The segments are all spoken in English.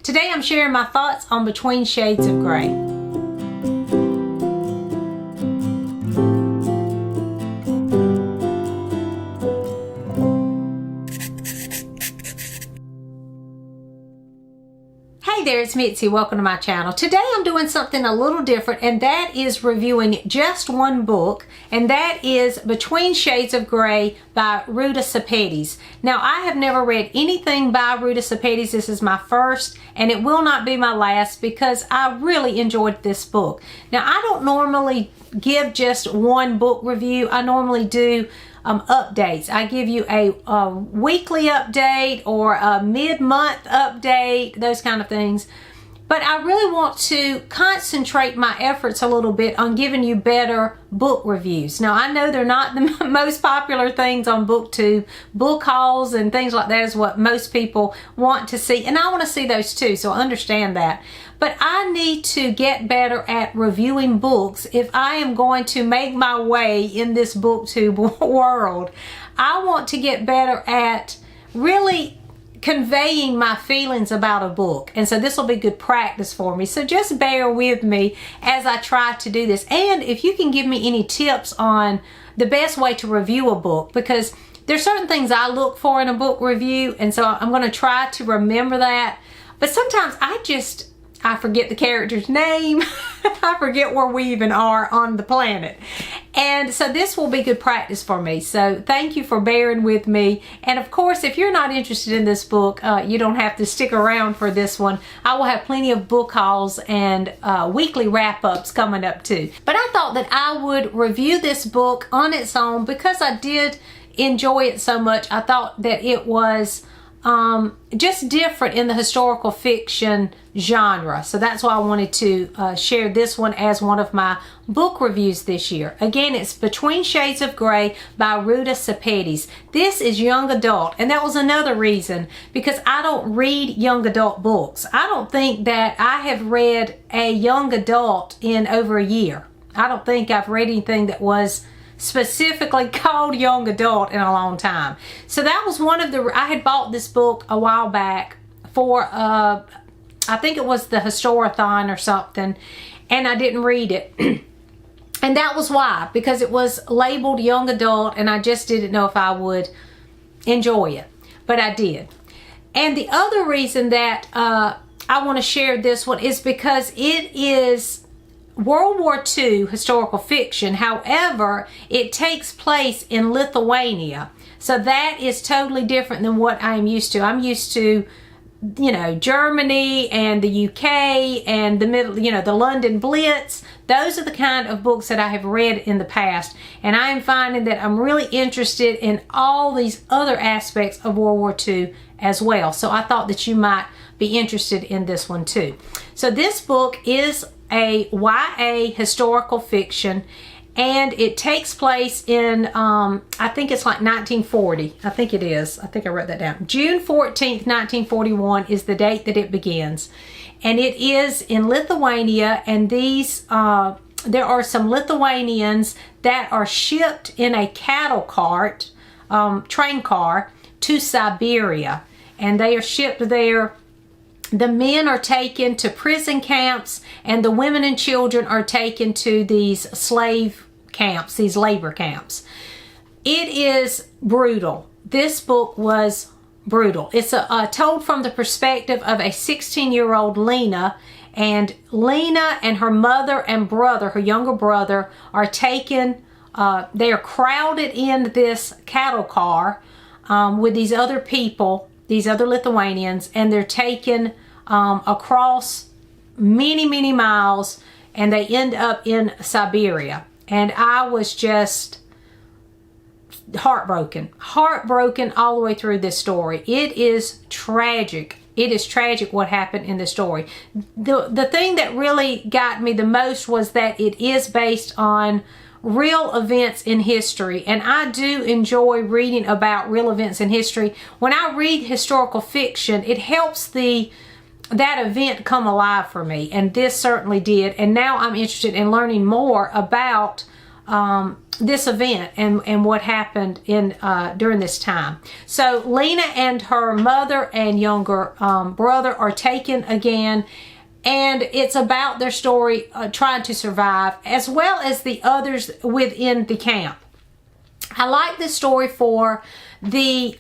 Today I'm sharing my thoughts on Between Shades of Grey. Hey there, it's Mitzi. Welcome to my channel. Today I'm doing something a little different, and that is reviewing just one book, and that is Between Shades of Grey by Ruta Sepetys. Now, I have never read anything by Ruta Sepetys. This is my first, and it will not be my last because I really enjoyed this book. Now, I don't normally give just one book review. I normally do updates. I give you a weekly update or a mid-month update, those kind of things. But I really want to concentrate my efforts a little bit on giving you better book reviews. Now, I know they're not the most popular things on BookTube. Book hauls and things like that is what most people want to see, and I want to see those too, so I understand that. But I need to get better at reviewing books if I am going to make my way in this BookTube world. I want to get better at really conveying my feelings about a book, and so this will be good practice for me. So just bear with me as I try to do this, and if you can give me any tips on the best way to review a book, because there's certain things I look for in a book review, and so I'm going to try to remember that. But sometimes I forget the character's name. I forget where we even are on the planet. And so this will be good practice for me. So thank you for bearing with me. And of course, if you're not interested in this book, you don't have to stick around for this one. I will have plenty of book hauls and weekly wrap-ups coming up too. But I thought that I would review this book on its own because I did enjoy it so much. I thought that it was just different in the historical fiction genre. So that's why I wanted to share this one as one of my book reviews this year. Again, it's Between Shades of Grey by Ruta Sepetys. This is young adult, and that was another reason, because I don't read young adult books. I don't think that I have read a young adult in over a year. I don't think I've read anything that was specifically called young adult in a long time. So that was one of the, I had bought this book a while back for I think it was the Historathon or something, and I didn't read it. And that was why, because it was labeled young adult and I just didn't know if I would enjoy it, but I did. And the other reason that I want to share this one is because it is World War II historical fiction. However, it takes place in Lithuania. So that is totally different than what I'm used to. I'm used to, you know, Germany and the UK and the middle, you know, the London Blitz. Those are the kind of books that I have read in the past. And I am finding that I'm really interested in all these other aspects of World War II as well. So I thought that you might be interested in this one too. So this book is a YA historical fiction, and it takes place in I think it's like 1940. I think it is. I think I wrote that down. June 14th, 1941 is the date that it begins, and it is in Lithuania. And these there are some Lithuanians that are shipped in a cattle cart, train car, to Siberia, and they are shipped there. The men are taken to prison camps, and the women and children are taken to these slave camps, these labor camps. It is brutal. This book was brutal. It's told from the perspective of a 16-year-old Lena, and Lena and her mother and brother, her younger brother, are taken, they are crowded in this cattle car with these other people, these other Lithuanians, and they're taken across many miles, and they end up in Siberia. And I was just heartbroken all the way through this story. It is tragic. It is tragic what happened in the story. The thing that really got me the most was that it is based on real events in history, and I do enjoy reading about real events in history. When I read historical fiction, it helps that event come alive for me, and this certainly did. And now I'm interested in learning more about this event and what happened in during this time. So Lena and her mother and younger brother are taken again, and it's about their story trying to survive, as well as the others within the camp. I like this story for the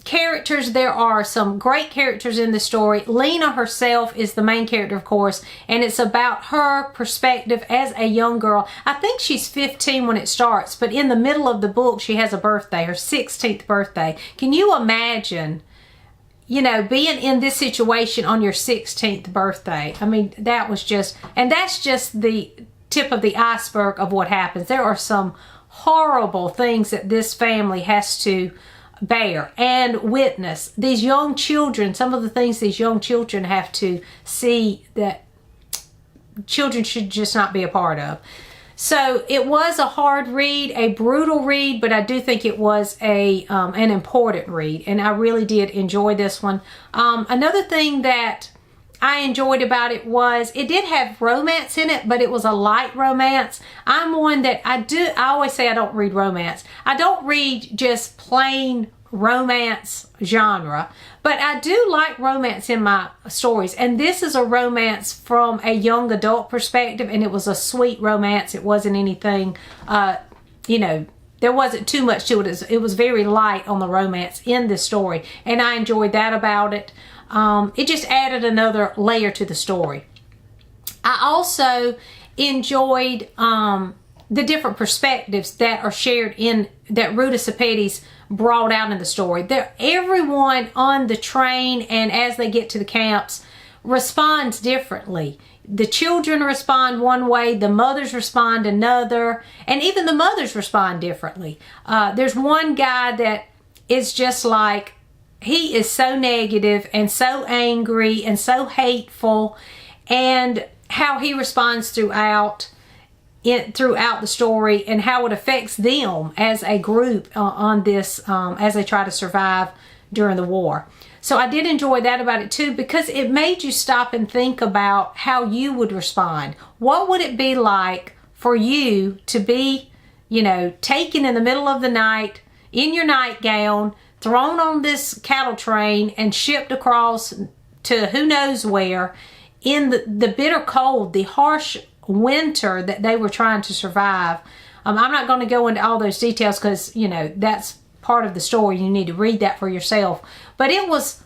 characters. There are some great characters in the story. Lena herself is the main character, of course, and it's about her perspective as a young girl. I think she's 15 when it starts, but in the middle of the book, she has a birthday, her 16th birthday. Can you imagine, you know, being in this situation on your 16th birthday? I mean, that was just, and that's just the tip of the iceberg of what happens. There are some horrible things that this family has to bear and witness. These young children, some of the things these young children have to see that children should just not be a part of. So it was a hard read, a brutal read, but I do think it was an important read, and I really did enjoy this one. Another thing that I enjoyed about it was it did have romance in it, but it was a light romance. I'm one that I always say I don't read romance. I don't read just plain romance genre, but I do like romance in my stories. And this is a romance from a young adult perspective, and it was a sweet romance. It wasn't anything, you know, there wasn't too much to it. It was very light on the romance in this story, and I enjoyed that about it. It just added another layer to the story. I also enjoyed the different perspectives that are shared in that Ruta Sepetys brought out in the story. Everyone on the train and as they get to the camps responds differently. The children respond one way, the mothers respond another, and even the mothers respond differently. There's one guy that is just like, he is so negative and so angry and so hateful, and how he responds throughout the story and how it affects them as a group on this as they try to survive during the war. So I did enjoy that about it too, because it made you stop and think about how you would respond. What would it be like for you to be, you know, taken in the middle of the night in your nightgown, thrown on this cattle train and shipped across to who knows where in the bitter cold, the harsh winter that they were trying to survive. I'm not going to go into all those details because, you know, that's part of the story. You need to read that for yourself. But it was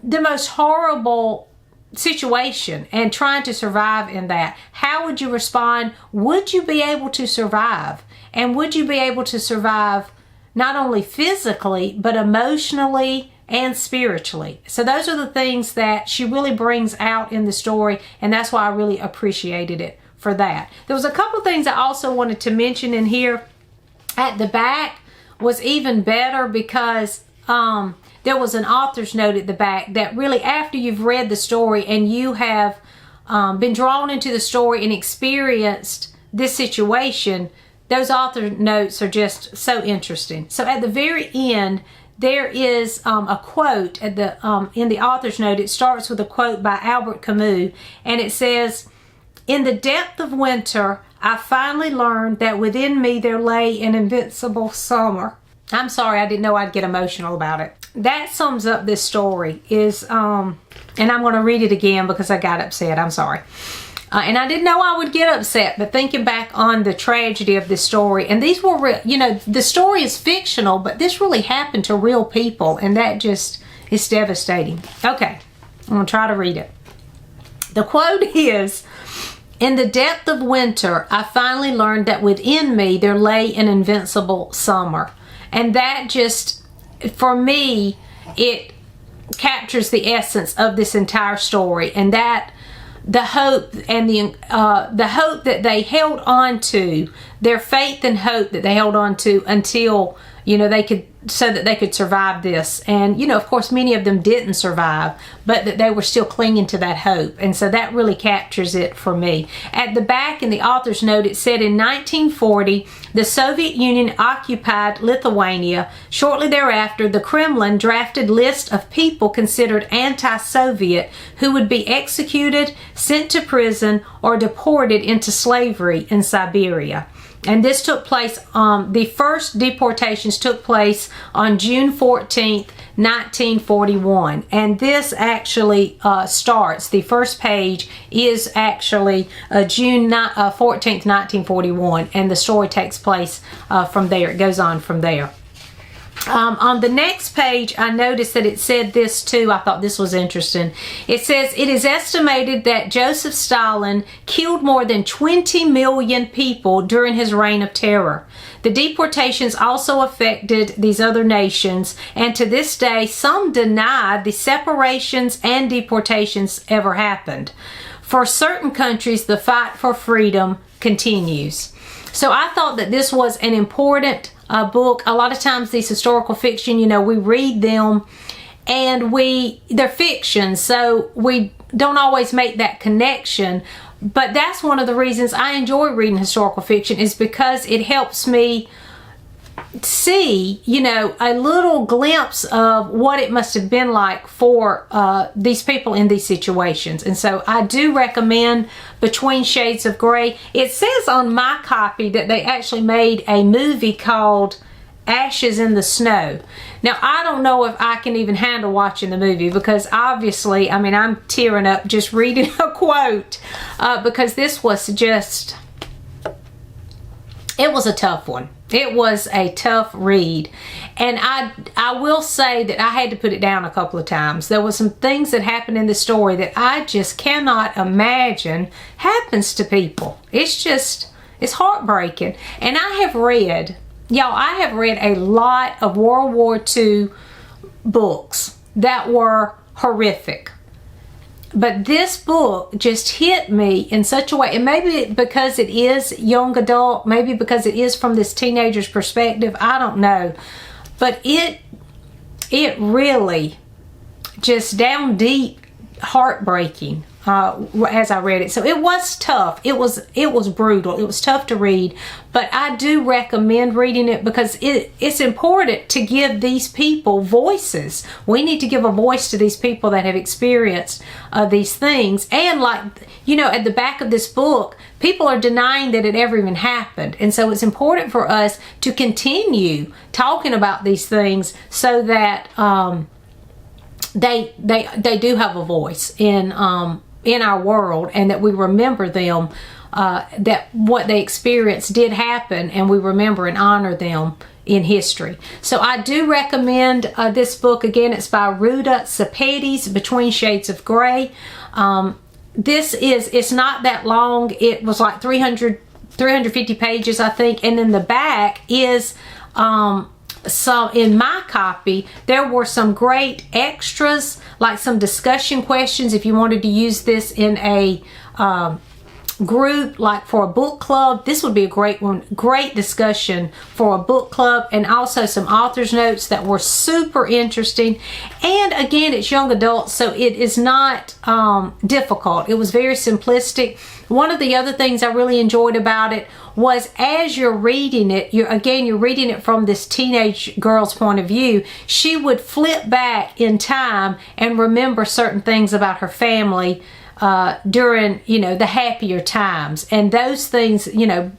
the most horrible situation, and trying to survive in that. How would you respond? Would you be able to survive? And would you be able to survive not only physically, but emotionally and spiritually? So those are the things that she really brings out in the story, and that's why I really appreciated it for that. There was a couple of things I also wanted to mention in here. At the back was even better because there was an author's note at the back that really, after you've read the story and you have been drawn into the story and experienced this situation, those author notes are just so interesting. So at the very end, there is a quote at the in the author's note. It starts with a quote by Albert Camus, and it says, "In the depth of winter, I finally learned that within me there lay an invincible summer." I'm sorry, I didn't know I'd get emotional about it. That sums up this story. And I'm going to read it again because I got upset. I'm sorry. And I didn't know I would get upset, but thinking back on the tragedy of this story, and these were real, you know, the story is fictional, but this really happened to real people, and that just is devastating. Okay, I'm going to try to read it. The quote is, "In the depth of winter, I finally learned that within me there lay an invincible summer." And that just, for me, it captures the essence of this entire story, and that the hope and the hope that they held on to, their faith and hope that they held on to until, you know, so that they could survive this. And, you know, of course, many of them didn't survive, but that they were still clinging to that hope. And so that really captures it for me. At the back in the author's note, it said in 1940, the Soviet Union occupied Lithuania. Shortly thereafter, the Kremlin drafted lists of people considered anti-Soviet who would be executed, sent to prison, or deported into slavery in Siberia. And this took place, the first deportations took place on June 14th, 1941. And this actually starts, the first page is actually June 14th, 1941. And the story takes place from there. It goes on from there. On the next page, I noticed that it said this too. I thought this was interesting. It says, it is estimated that Joseph Stalin killed more than 20 million people during his reign of terror. The deportations also affected these other nations, and to this day, some deny the separations and deportations ever happened. For certain countries, the fight for freedom continues. So I thought that this was an important book. A lot of times these historical fiction, you know, we read them and they're fiction, so we don't always make that connection. But that's one of the reasons I enjoy reading historical fiction, is because it helps me see, you know, a little glimpse of what it must have been like for these people in these situations. And so I do recommend Between Shades of Grey. It says on my copy that they actually made a movie called Ashes in the Snow. Now, I don't know if I can even handle watching the movie, because obviously, I mean, I'm tearing up just reading a quote, because this was just, it was a tough one. It was a tough read. And I will say that I had to put it down a couple of times. There were some things that happened in the story that I just cannot imagine happens to people. It's just, it's heartbreaking. And I have read, y'all, I have read a lot of World War II books that were horrific. But this book just hit me in such a way, and maybe because it is young adult, maybe because it is from this teenager's perspective, I don't know. But it really just down deep heartbreaking as I read it. So it was tough. It was brutal. It was tough to read, but I do recommend reading it, because it's important to give these people voices. We need to give a voice to these people that have experienced these things. And like, you know, at the back of this book, people are denying that it ever even happened. And so it's important for us to continue talking about these things, so that they do have a voice in our world, and that we remember them, that what they experienced did happen, and we remember and honor them in history. So I do recommend this book. Again, it's by Ruta Sepetys, Between Shades of Grey. It's not that long. It was like 350 pages, I think. And then the back is, so in my copy, there were some great extras, like some discussion questions if you wanted to use this in a group, like for a book club. This would be a great one, great discussion for a book club. And also some author's notes that were super interesting. And again, it's young adults, so it is not difficult. It was very simplistic. One of the other things I really enjoyed about it was, as you're reading it, you're reading it from this teenage girl's point of view. She would flip back in time and remember certain things about her family during, you know, the happier times. And those things, you know,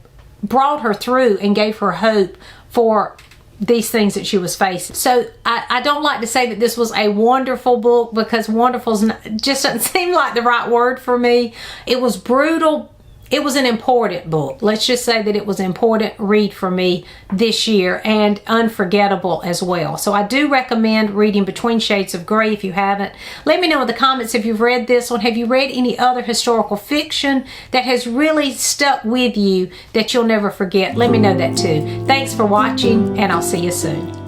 brought her through and gave her hope for these things that she was facing. So I don't like to say that this was a wonderful book, because wonderful just doesn't seem like the right word for me. It was brutal. It was an important book. Let's just say that it was an important read for me this year, and unforgettable as well. So I do recommend reading Between Shades of Grey if you haven't. Let me know in the comments if you've read this one. Have you read any other historical fiction that has really stuck with you that you'll never forget? Let me know that too. Thanks for watching, and I'll see you soon.